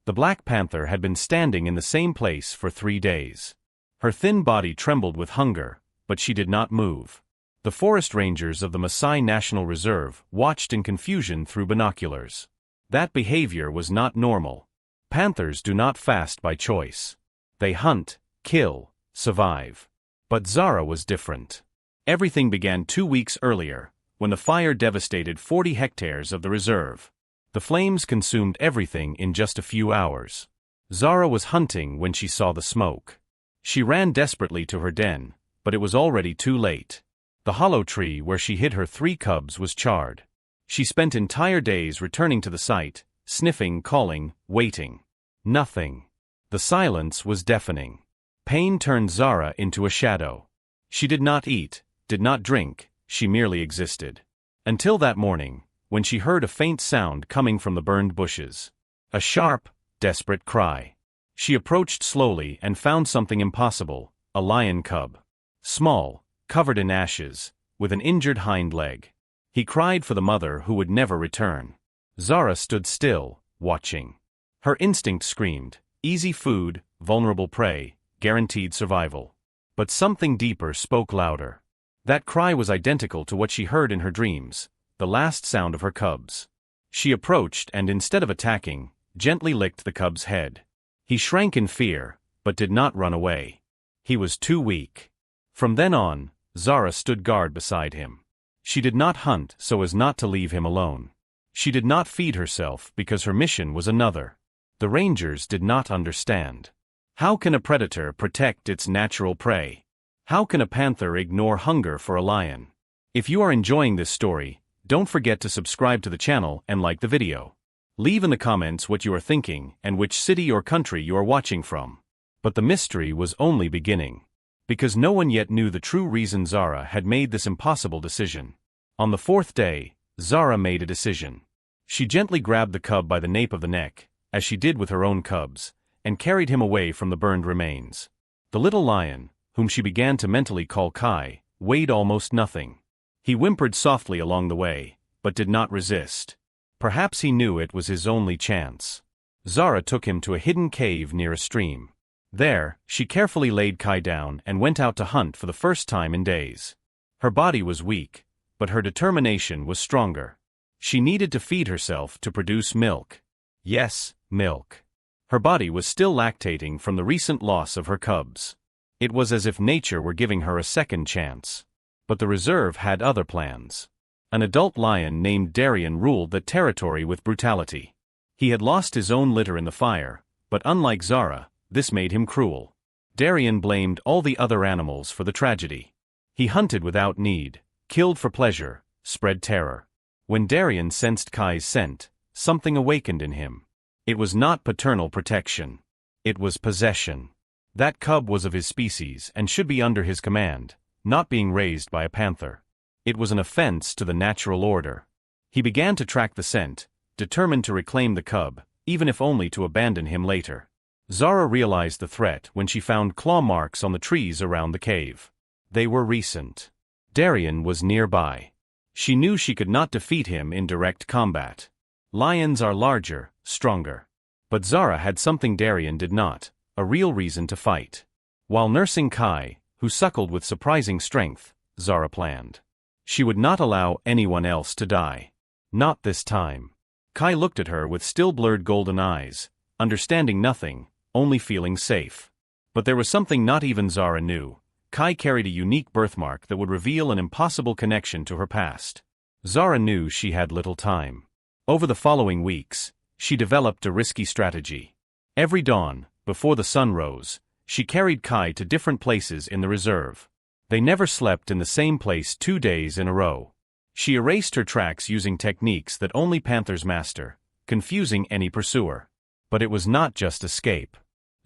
The Black Panther had been standing in the same place for 3 days. Her thin body trembled with hunger, but she did not move. The forest rangers of the Maasai National Reserve watched in confusion through binoculars. That behavior was not normal. Panthers do not fast by choice. They hunt, kill, survive. But Zara was different. Everything began 2 weeks earlier, when the fire devastated 40 hectares of the reserve. The flames consumed everything in just a few hours. Zara was hunting when she saw the smoke. She ran desperately to her den, but it was already too late. The hollow tree where she hid her 3 cubs was charred. She spent entire days returning to the site, sniffing, calling, waiting. Nothing. The silence was deafening. Pain turned Zara into a shadow. She did not eat, did not drink, she merely existed. Until that morning, when she heard a faint sound coming from the burned bushes. A sharp, desperate cry. She approached slowly and found something impossible, a lion cub. Small, covered in ashes, with an injured hind leg. He cried for the mother who would never return. Zara stood still, watching. Her instinct screamed, easy food, vulnerable prey, guaranteed survival. But something deeper spoke louder. That cry was identical to what she heard in her dreams, the last sound of her cubs. She approached and instead of attacking, gently licked the cub's head. He shrank in fear, but did not run away. He was too weak. From then on, Zara stood guard beside him. She did not hunt so as not to leave him alone. She did not feed herself because her mission was another. The rangers did not understand. How can a predator protect its natural prey? How can a panther ignore hunger for a lion? If you are enjoying this story, don't forget to subscribe to the channel and like the video. Leave in the comments what you are thinking and which city or country you are watching from. But the mystery was only beginning. Because no one yet knew the true reason Zara had made this impossible decision. On the 4th day, Zara made a decision. She gently grabbed the cub by the nape of the neck, as she did with her own cubs, and carried him away from the burned remains. The little lion, whom she began to mentally call Kai, weighed almost nothing. He whimpered softly along the way, but did not resist. Perhaps he knew it was his only chance. Zara took him to a hidden cave near a stream. There, she carefully laid Kai down and went out to hunt for the first time in days. Her body was weak, but her determination was stronger. She needed to feed herself to produce milk. Yes, milk. Her body was still lactating from the recent loss of her cubs. It was as if nature were giving her a second chance. But the reserve had other plans. An adult lion named Darien ruled that territory with brutality. He had lost his own litter in the fire, but unlike Zara, this made him cruel. Darien blamed all the other animals for the tragedy. He hunted without need, killed for pleasure, spread terror. When Darien sensed Kai's scent, something awakened in him. It was not paternal protection. It was possession. That cub was of his species and should be under his command, not being raised by a panther. It was an offense to the natural order. He began to track the scent, determined to reclaim the cub, even if only to abandon him later. Zara realized the threat when she found claw marks on the trees around the cave. They were recent. Darien was nearby. She knew she could not defeat him in direct combat. Lions are larger, stronger. But Zara had something Darien did not, a real reason to fight. While nursing Kai, who suckled with surprising strength, Zara planned. She would not allow anyone else to die. Not this time. Kai looked at her with still blurred golden eyes, understanding nothing, only feeling safe. But there was something not even Zara knew. Kai carried a unique birthmark that would reveal an impossible connection to her past. Zara knew she had little time. Over the following weeks, she developed a risky strategy. Every dawn, before the sun rose, she carried Kai to different places in the reserve. They never slept in the same place 2 days in a row. She erased her tracks using techniques that only panthers master, confusing any pursuer. But it was not just escape.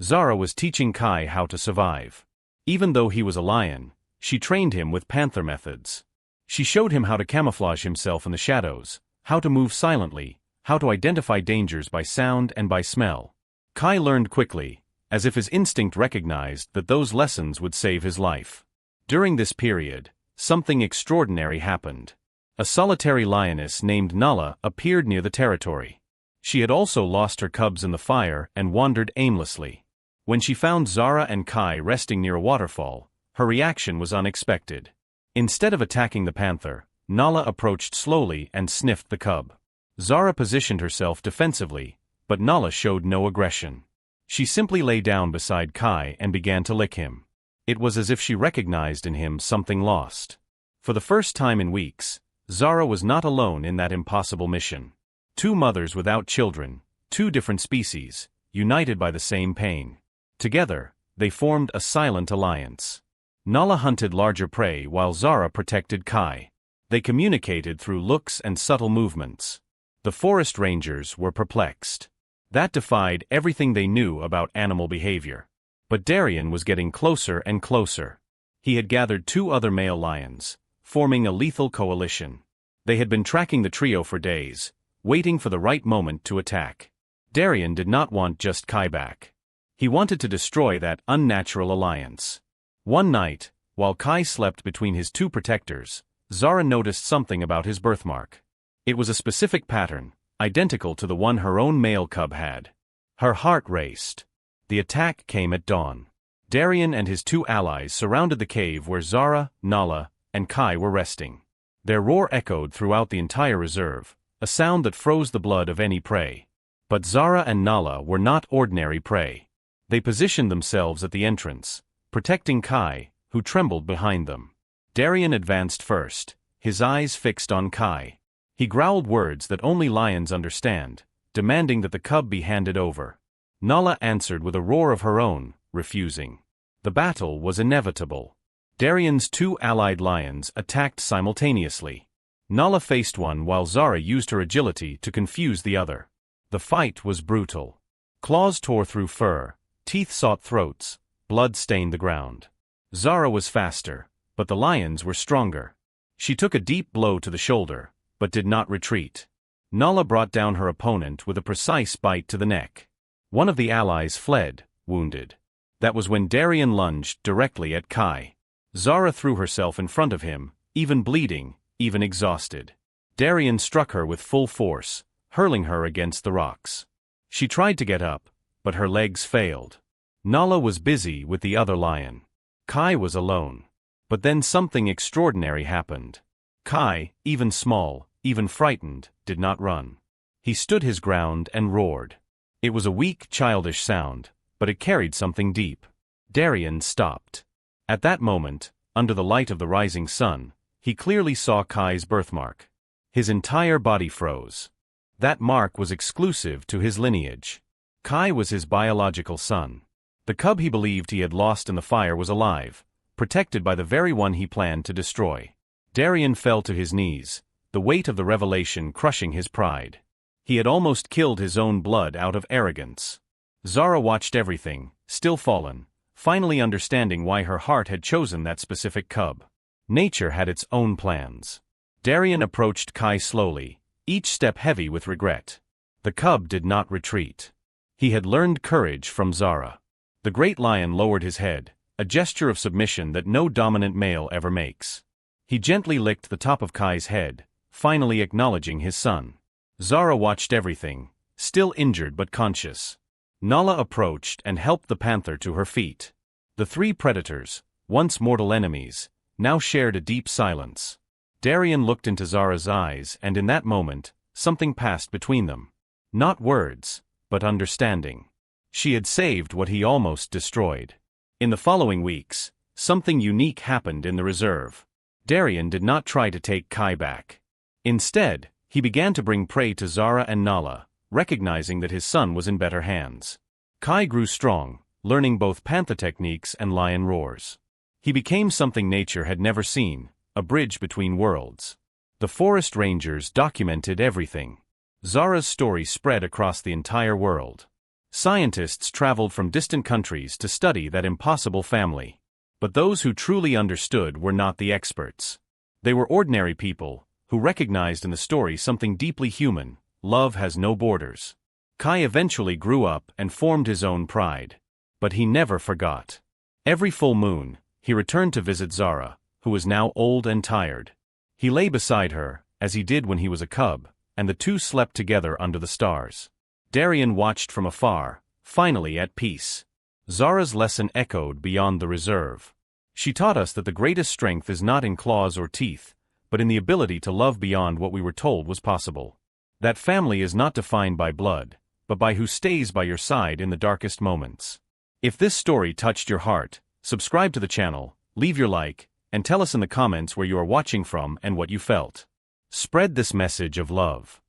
Zara was teaching Kai how to survive. Even though he was a lion, she trained him with panther methods. She showed him how to camouflage himself in the shadows, how to move silently, how to identify dangers by sound and by smell. Kai learned quickly, as if his instinct recognized that those lessons would save his life. During this period, something extraordinary happened. A solitary lioness named Nala appeared near the territory. She had also lost her cubs in the fire and wandered aimlessly. When she found Zara and Kai resting near a waterfall, her reaction was unexpected. Instead of attacking the panther, Nala approached slowly and sniffed the cub. Zara positioned herself defensively, but Nala showed no aggression. She simply lay down beside Kai and began to lick him. It was as if she recognized in him something lost. For the first time in weeks, Zara was not alone in that impossible mission. Two mothers without children, two different species, united by the same pain. Together, they formed a silent alliance. Nala hunted larger prey while Zara protected Kai. They communicated through looks and subtle movements. The forest rangers were perplexed. That defied everything they knew about animal behavior. But Darien was getting closer and closer. He had gathered two other male lions, forming a lethal coalition. They had been tracking the trio for days, waiting for the right moment to attack. Darien did not want just Kai back. He wanted to destroy that unnatural alliance. One night, while Kai slept between his two protectors, Zara noticed something about his birthmark. It was a specific pattern, identical to the one her own male cub had. Her heart raced. The attack came at dawn. Darien and his two allies surrounded the cave where Zara, Nala, and Kai were resting. Their roar echoed throughout the entire reserve, a sound that froze the blood of any prey. But Zara and Nala were not ordinary prey. They positioned themselves at the entrance, protecting Kai, who trembled behind them. Darien advanced first, his eyes fixed on Kai. He growled words that only lions understand, demanding that the cub be handed over. Nala answered with a roar of her own, refusing. The battle was inevitable. Darien's two allied lions attacked simultaneously. Nala faced one while Zara used her agility to confuse the other. The fight was brutal. Claws tore through fur, teeth sought throats, blood stained the ground. Zara was faster, but the lions were stronger. She took a deep blow to the shoulder, but did not retreat. Nala brought down her opponent with a precise bite to the neck. One of the allies fled, wounded. That was when Darien lunged directly at Kai. Zara threw herself in front of him, even bleeding, even exhausted. Darien struck her with full force, hurling her against the rocks. She tried to get up, but her legs failed. Nala was busy with the other lion. Kai was alone. But then something extraordinary happened. Kai, even small, even frightened, did not run. He stood his ground and roared. It was a weak, childish sound, but it carried something deep. Darien stopped. At that moment, under the light of the rising sun, he clearly saw Kai's birthmark. His entire body froze. That mark was exclusive to his lineage. Kai was his biological son. The cub he believed he had lost in the fire was alive, protected by the very one he planned to destroy. Darien fell to his knees, the weight of the revelation crushing his pride. He had almost killed his own blood out of arrogance. Zara watched everything, still fallen, finally understanding why her heart had chosen that specific cub. Nature had its own plans. Darien approached Kai slowly, each step heavy with regret. The cub did not retreat. He had learned courage from Zara. The great lion lowered his head, a gesture of submission that no dominant male ever makes. He gently licked the top of Kai's head, finally acknowledging his son. Zara watched everything, still injured but conscious. Nala approached and helped the panther to her feet. The three predators, once mortal enemies, now shared a deep silence. Darien looked into Zara's eyes, and in that moment, something passed between them. Not words, but understanding. She had saved what he almost destroyed. In the following weeks, something unique happened in the reserve. Darien did not try to take Kai back. Instead, he began to bring prey to Zara and Nala, recognizing that his son was in better hands. Kai grew strong, learning both panther techniques and lion roars. He became something nature had never seen, a bridge between worlds. The forest rangers documented everything. Zara's story spread across the entire world. Scientists traveled from distant countries to study that impossible family. But those who truly understood were not the experts. They were ordinary people, who recognized in the story something deeply human: love has no borders. Kai eventually grew up and formed his own pride. But he never forgot. Every full moon, he returned to visit Zara, who was now old and tired. He lay beside her, as he did when he was a cub, and the two slept together under the stars. Darian watched from afar, finally at peace. Zara's lesson echoed beyond the reserve. She taught us that the greatest strength is not in claws or teeth, but in the ability to love beyond what we were told was possible. That family is not defined by blood, but by who stays by your side in the darkest moments. If this story touched your heart, subscribe to the channel, leave your like, and tell us in the comments where you are watching from and what you felt. Spread this message of love.